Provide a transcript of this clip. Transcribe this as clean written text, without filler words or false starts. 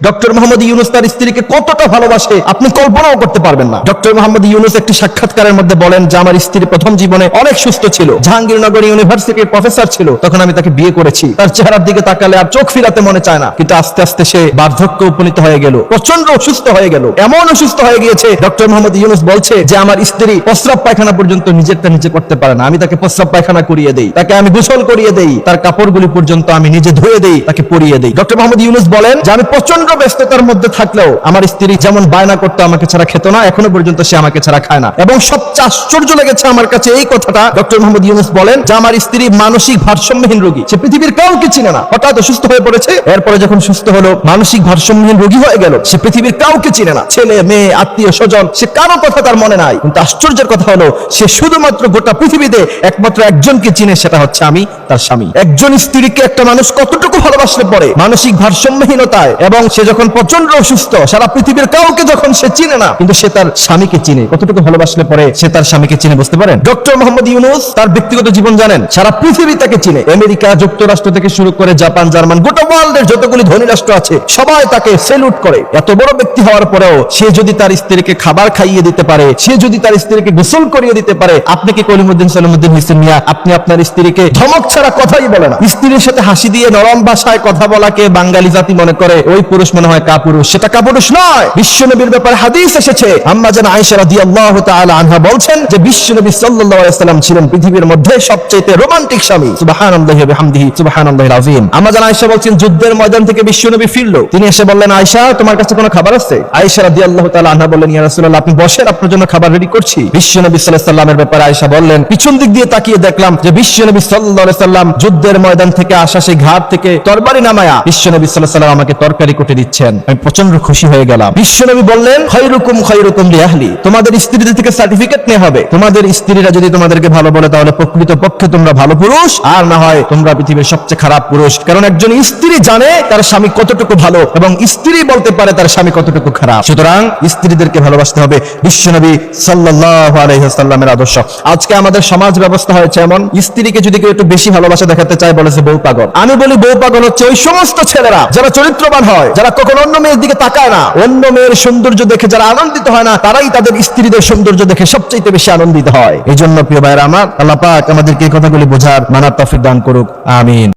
Doctor Mohammad Yunus তার স্ত্রীকে কতটা ভালোবাসে আপনি কল্পনাও করতে পারবেন না। ডক্টর মোহাম্মদ ইউনূস একটি সাক্ষাৎকারের মধ্যে বলেন যে আমার স্ত্রী প্রথম জীবনে অনেক সুস্থ ছিল, জাহাঙ্গীরনগর ইউনিভার্সিটির প্রফেসর ছিল, তখন আমি তাকে বিয়ে করেছি। তার চেহারার দিকে তাকালে আর চোখ ফিরাতে মনে চায় না, কিন্তু আস্তে আস্তে সে বার্ধক্য উপনীত হয়ে গেল, প্রচন্ড অসুস্থ হয়ে গেল, এমন অসুস্থ হয়ে গিয়েছে ডক্টর মোহাম্মদ ইউনূস বলছে যে আমার স্ত্রী প্রস্রাব পায়খানা পর্যন্ত নিজেরটা নিজে করতে পারে না, আমি তাকে প্রস্রাব পায়খানা করিয়ে দেই, তাকে আমি গোসল করিয়ে দেই, তার কাপড়গুলি পর্যন্ত আমি নিজে ধুয়ে দেই, তাকে পরিয়ে দেই। ডক্টর মোহাম্মদ ইউনূস বলেন যে আমি প্রচন্ড ব্যস্ততার মধ্যে থাকলেও আমার স্ত্রী যেমন বায়না করতো আমাকে ছাড়া খেত না, এখনো পর্যন্ত সে আমাকে ছাড়া খায় না। এবং সবচেয়ে আশ্চর্য লেগেছে আমার কাছে এই কথাটা, ডক্টর মোহাম্মদ ইউনূস বলেন যে আমার স্ত্রী মানসিক ভারসাম্যহীন রোগী, সে পৃথিবীর কাউকে চিনে না, হঠাৎ অসুস্থ হয়ে পড়েছে, এরপরে যখন সুস্থ হলো মানসিক ভারসাম্যহীন রোগী হয়ে গেল, সে পৃথিবীর কাউকে চিনে না, ছেলে মেয়ে আত্মীয় স্বজন সে কারো কথা তার মনে নাই। কিন্তু আশ্চর্যের কথা হলো সে শুধুমাত্র গোটা পৃথিবীতে একমাত্র একজনকে চিনে, সেটা হচ্ছে আমি, তার স্বামী। একজন স্ত্রীকে একটা মানুষ কতটুকু ভালোবাসলে পরে মানসিক ভারসাম্যহীনতায়, এবং সে যখন প্রচন্ড অসুস্থ, সারা পৃথিবীর কাউকে যখন সে চিনে না, কিন্তু সে তার স্বামীকে চিনে, কতটুকু ভালোবাসলে পরে সে তার স্বামীকে চিনে বুঝতে পারেন। ডক্টর মোহাম্মদ ইউনূস তার ব্যক্তিগত জীবন জানেন, সারা পৃথিবী তাকে চিনে, আমেরিকা যুক্তরাষ্ট্র থেকে শুরু করে জাপান, জার্মান, গোটা ওয়ার্ল্ডের যতগুলি ধনী রাষ্ট্র আছে সবাই তাকে সেলুট করে। এত বড় ব্যক্তি হওয়ার পরেও সে যদি তার স্ত্রীকে খাবার খাইয়ে দিতে পারে, সে যদি তার স্ত্রীকে গোসল করিয়ে দিতে পারে, আপনি কি কলিমুদ্দিন সালামউদ্দিন হোসেন মিয়া আপনি আপনার স্ত্রীকে ধমক ছাড়া কথাই বলে না? স্ত্রীর সাথে হাসি দিয়ে নরম ভাষায় কথা বলাকে বাঙালি জাতি মনে করে ওই পুরুষ মনে হয় কাপুরুষ, সেটা কাপুরুষ নয়। বিশ্বনবীর ব্যাপারে হাদিস এসেছে, আম্মা জান আয়েশা রাদিয়াল্লাহু তাআলা আনহা বলছেন যে বিশ্বনবী সাল্লাল্লাহু আলাইহি ওয়াসাল্লাম ছিলেন পৃথিবীর মধ্যে সবচেয়ে রোমান্টিক স্বামী। সুবহানাল্লাহি ওয়া বিহামদিহি সুবহানাল্লাহিল আযীম। আম্মা জান আয়েশা বলছেন যুদ্ধের ময়দান থেকে বিশ্বনবী ফিরলো, তিনি এসে বললেন আয়েশা তোমার কাছে কোনো খাবার আছে? আয়েশা রাদিয়াল্লাহু তাআলা আনহা বললেন ইয়া রাসূলুল্লাহ আপনি বসেন, আপনার জন্য খাবার রেডি করছি। বিশ্বনবী সাল্লাল্লাহু আলাইহি ওয়াসাল্লামের ব্যাপারে আয়েশা বললেন পিছন দিক দিয়ে তাকিয়ে দেখলাম যে বিশ্বনবী সাল্লাল্লাহু আলাইহি ওয়াসাল্লাম যুদ্ধের ময়দান থেকে আসা সেই ঘাট থেকে তরবারি নামায়া বিশ্বনবী সাল্লাল্লাহু আলাইহি ওয়াসাল্লাম আমাকে তরকারি কেটে দিচ্ছেন। আমি প্রচন্ড খুশি হয়ে গেলাম। বিশ্বনবী বললেন খায়রুকুম খায়রুকুম লিআহলি, তোমাদের স্ত্রীদের থেকে সার্টিফিকেট নেওয়া হবে, তোমাদের স্ত্রীরা যদি তোমাদেরকে ভালো বলে তাহলে প্রকৃত পক্ষে তোমরা ভালো পুরুষ, আর না হয় তোমরা পৃথিবীর সবচেয়ে খারাপ পুরুষ। কারণ একজন স্ত্রী জানে তার স্বামী কতটুকু ভালো, এবং স্ত্রী বলতে পারে তার স্বামী কতটুকু খারাপ। সুতরাং স্ত্রীদেরকে ভালোবাসতে হবে, বিশ্বনবী সাল্লাল্লাহু আলাইহি ওয়াসাল্লামের আদর্শ। আজকে আমাদের সমাজ ব্যবস্থা হয়েছে এমন, স্ত্রীকে যদি কেউ একটু বেশি ভালোবাসা দেখাতে চায় বলেছে বউ পাগল। আমি বলি বউ পাগল হচ্ছে ওই সমস্ত ছেলেরা যারা চরিত্রবান হয়, যারা কখনো অন্য মেয়ের দিকে তাকায় না, অন্য মেয়ের সৌন্দর্য দেখে যারা আনন্দিত হয় না, তারাই তাদের স্ত্রীদের সৌন্দর্য দেখে সবচেয়ে বেশি আনন্দিত হয়। এই জন্য প্রিয় ভাইরা আমার, আল্লাহ পাক আমাদেরকে এই কথাগুলি বোঝার মানার তৌফিক দান করুক, আমিন।